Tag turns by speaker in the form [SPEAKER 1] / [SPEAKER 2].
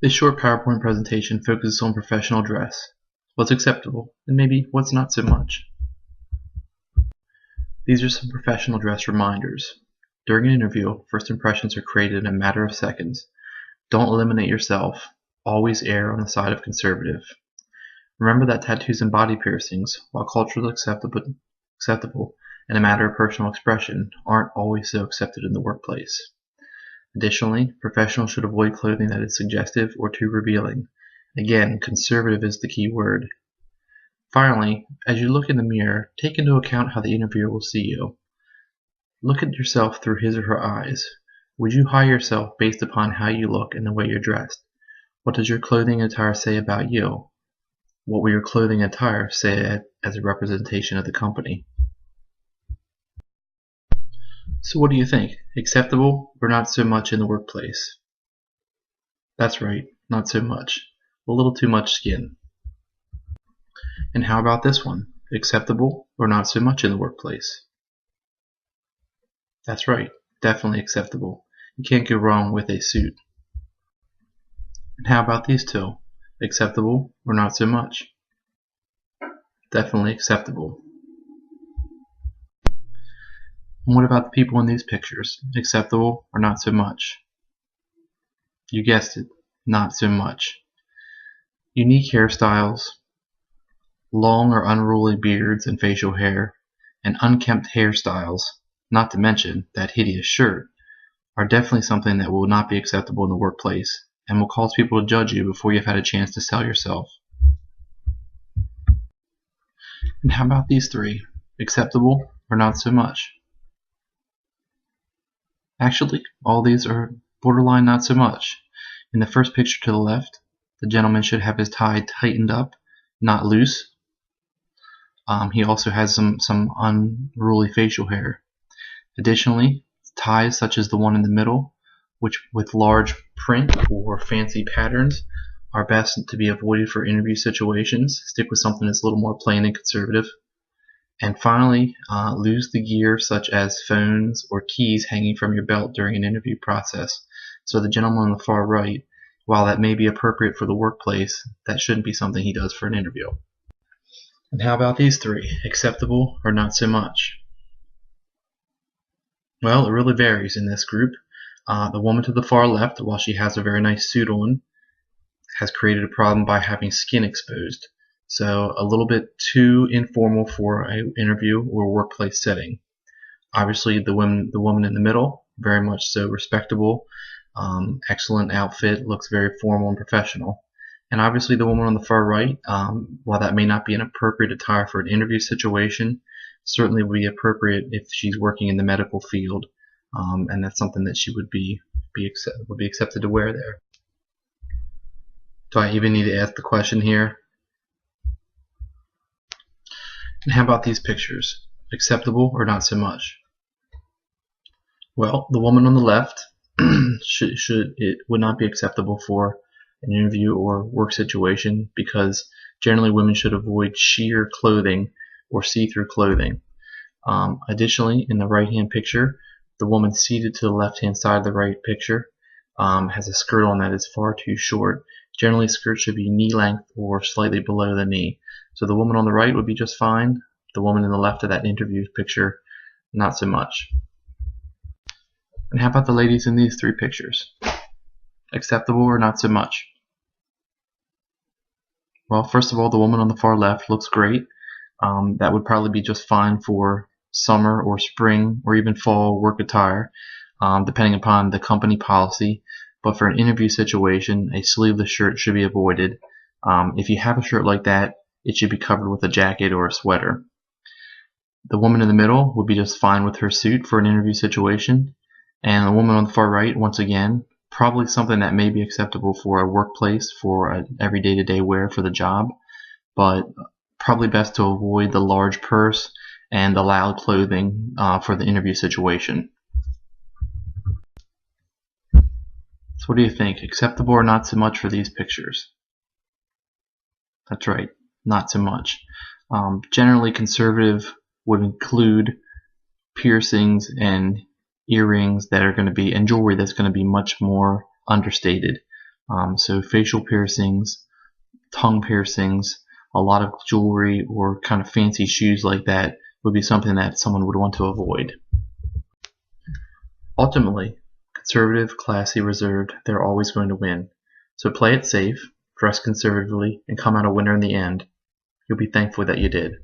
[SPEAKER 1] This short PowerPoint presentation focuses on professional dress, what's acceptable, and maybe what's not so much. These are some professional dress reminders. During an interview, first impressions are created in a matter of seconds. Don't eliminate yourself. Always err on the side of conservative. Remember that tattoos and body piercings, while culturally acceptable and a matter of personal expression, aren't always so accepted in the workplace. Additionally, professionals should avoid clothing that is suggestive or too revealing. Again, conservative is the key word. Finally, as you look in the mirror, take into account how the interviewer will see you. Look at yourself through his or her eyes. Would you hire yourself based upon how you look and the way you're dressed? What does your clothing and attire say about you? What will your clothing and attire say as a representation of the company? So what do you think? Acceptable or not so much in the workplace? That's right, not so much. A little too much skin. And how about this one? Acceptable or not so much in the workplace? That's right, definitely acceptable. You can't go wrong with a suit. And how about these two? Acceptable or not so much? Definitely acceptable. And what about the people in these pictures? Acceptable or not so much? You guessed it, not so much. Unique hairstyles, long or unruly beards and facial hair, and unkempt hairstyles, not to mention that hideous shirt, are definitely something that will not be acceptable in the workplace and will cause people to judge you before you've had a chance to sell yourself. And how about these three? Acceptable or not so much? Actually, all these are borderline not so much. In the first picture to the left, the gentleman should have his tie tightened up, not loose. He also has some unruly facial hair. Additionally, ties such as the one in the middle, which with large print or fancy patterns, are best to be avoided for interview situations. Stick with something that's a little more plain and conservative. And finally, lose the gear such as phones or keys hanging from your belt during an interview process. So the gentleman on the far right, while that may be appropriate for the workplace, that shouldn't be something he does for an interview. And how about these three? Acceptable or not so much? Well, it really varies in this group. The woman to the far left, while she has a very nice suit on, has created a problem by having skin exposed. So a little bit too informal for an interview or workplace setting. Obviously, the woman in the middle, very much so respectable, excellent outfit, looks very formal and professional. And obviously, the woman on the far right, while that may not be an appropriate attire for an interview situation, certainly would be appropriate if she's working in the medical field, and that's something that she would be accepted to wear there. Do I even need to ask the question here? And how about these pictures? Acceptable or not so much? Well, the woman on the left it would not be acceptable for an interview or work situation because generally women should avoid sheer clothing or see-through clothing. Additionally, in the right-hand picture, the woman seated to the left-hand side of the right picture has a skirt on that is far too short. Generally, skirts should be knee length or slightly below the knee. So the woman on the right would be just fine. The woman in the left of that interview picture, not so much. And how about the ladies in these three pictures? Acceptable or not so much? Well, first of all, the woman on the far left looks great. That would probably be just fine for summer or spring or even fall work attire, depending upon the company policy. But for an interview situation, a sleeveless shirt should be avoided. If you have a shirt like that, it should be covered with a jacket or a sweater. The woman in the middle would be just fine with her suit for an interview situation. And the woman on the far right, once again, probably something that may be acceptable for a workplace, for an every day-to-day wear for the job, but probably best to avoid the large purse and the loud clothing for the interview situation. So what do you think? Acceptable or not so much for these pictures? That's right, not so much. Generally conservative would include piercings and earrings that are going to be, and jewelry that's going to be much more understated. So facial piercings, tongue piercings, a lot of jewelry, or kind of fancy shoes like that would be something that someone would want to avoid. Ultimately, conservative, classy, reserved, they're always going to win. So play it safe, dress conservatively, and come out a winner in the end. You'll be thankful that you did.